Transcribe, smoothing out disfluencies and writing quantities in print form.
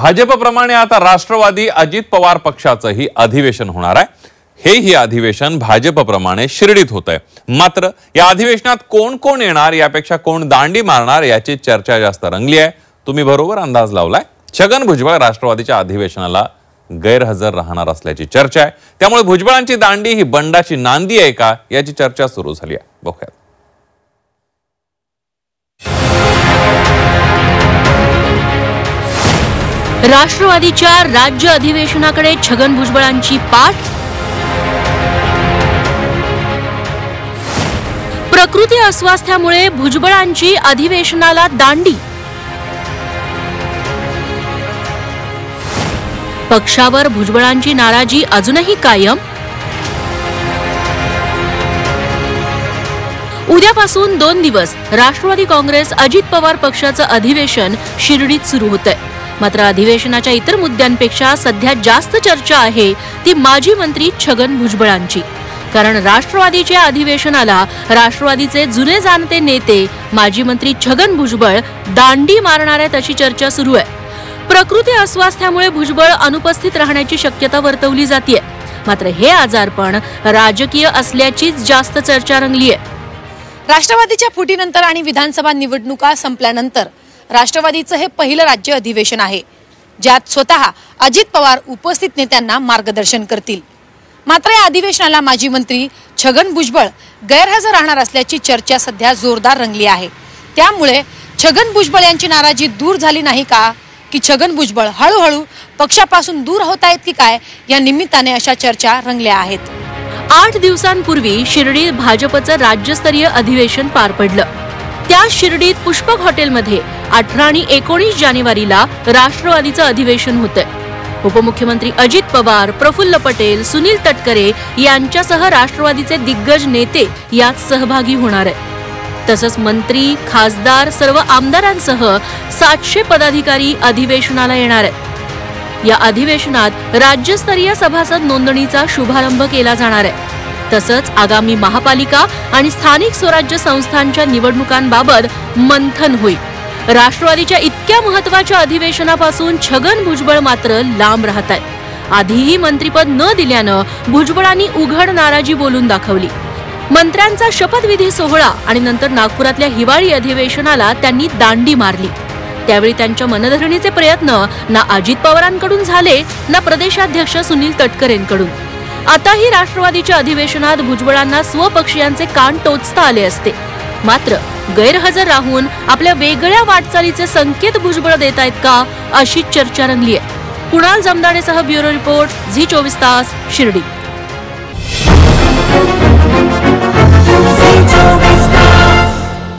भाजपप्रमाणे आता राष्ट्रवादी अजित पवार पक्षाचंही अधिवेशन होणार आहे। हेही अधिवेशन भाजपप्रमाणे शिर्डीत होत आहे। मात्र या अधिवेशनात कोण कोण येणार यापेक्षा कोण दांडी मारणार याची चर्चा जास्त रंगली आहे। तुम्ही बरोबर अंदाज लावलाय। छगन भुजबळ राष्ट्रवादीच्या अधिवेशनाला गैरहजर राहणार असल्याची चर्चा आहे। त्यामुळे भुजबळांची दांडी ही बंडाची नांदी आहे का याची चर्चा सुरू झाली आहे। बघूया। राष्ट्रवादीच्या राज्य अधिवेशनाकडे छगन भुजबळांची पाठ। प्रकृती अस्वास्थ्यामुळे भुजबळांची अधिवेशनाला दांडी। पक्षावर भुजबळांची नाराजी अजूनही कायम। उद्यापासून 2 दिवस राष्ट्रवादी काँग्रेस अजित पवार पक्षाचं अधिवेशन शिर्डीत सुरू होतंय। मात्र अधिवेशनाच्या इतर मुद्द्यांपेक्षा सध्या जास्त चर्चा आहे ती माजी मंत्री छगन भुजबळांची। कारण राष्ट्रवादीच्या अधिवेशनाला राष्ट्रवादीचे जुने जाणते नेते माजी मंत्री छगन भुजबळ दांडी मारणार आहेत अशी चर्चा सुरू आहे। प्रकृती अस्वास्थ्यामुळे भुजबळ अनुपस्थित राहण्याची शक्यता वर्तवली जाते। मात्र हे आजारपण राजकीय असल्याचीच जास्त चर्चा रंगली आहे। राष्ट्रवादीच्या फुटीनंतर आणि विधानसभा निवडणुका संपल्यानंतर राष्ट्रवादीचं हे पहिलं राज्य अधिवेशन आहे, ज्यात स्वतः अजित पवार उपस्थित नेत्यांना मार्गदर्शन करतील। मात्र या अधिवेशनाला माजी मंत्री छगन भुजबळ गैरहजर राहणार असल्याची चर्चा सध्या जोरदार रंगली आहे। त्यामुळे छगन भुजबळ यांची नाराजी दूर झाली नाही का, की छगन भुजबळ हळूहळू पक्षापासून दूर होत आहेत की काय, या निमित्ताने अशा चर्चा रंगल्या आहेत। 8 दिवसांपूर्वी शिर्डीत भाजपचं राज्यस्तरीय अधिवेशन पार पडलं। त्या शिर्डीत पुष्पक हॉटेलमध्ये 18 आणि 19 जानेवारीला राष्ट्रवादीचं अधिवेशन होतंय। उपमुख्यमंत्री अजित पवार, प्रफुल्ल पटेल, सुनील तटकरे यांच्यासह राष्ट्रवादीचे दिग्गज नेते यात सहभागी होणार आहेत। तसंच मंत्री, खासदार, सर्व आमदारांसह 700 पदाधिकारी अधिवेशनाला येणार आहेत। या अधिवेशनात राज्यस्तरीय सभासद नोंदणीचा शुभारंभ केला जाणार आहे। तसंच आगामी महापालिका आणि स्थानिक स्वराज्य संस्थांच्या निवडणुकांबाबत मंथन होईल। राष्ट्रवादीच्या इतक्या महत्त्वाच्या अधिवेशनापासून छगन भुजबळ मात्र लांब राहत आहेत। आधीही मंत्रिपद न दिल्यानं भुजबळांनी उघड नाराजी बोलून दाखवली। मंत्र्यांचा शपथविधी सोहळा आणि नंतर नागपुरातल्या हिवाळी अधिवेशनाला त्यांनी दांडी मारली। त्यावेळी त्यांच्या मनधरणीचे प्रयत्न ना अजित पवारांकडून झाले ना प्रदेशाध्यक्ष सुनील तटकरेंकडून। आताही राष्ट्रवादीच्या अधिवेशनात भुजबळांना स्वपक्षीयांचे कान टोचता आले असते। मात्र गैरहजर राहून आपल्या वेगळ्या वाटचालीचे संकेत भुजबळ देत आहेत का अशी चर्चा रंगली आहे। कुणाल जमदाडेसह ब्युरो रिपोर्ट, झी 24 तास, शिर्डी।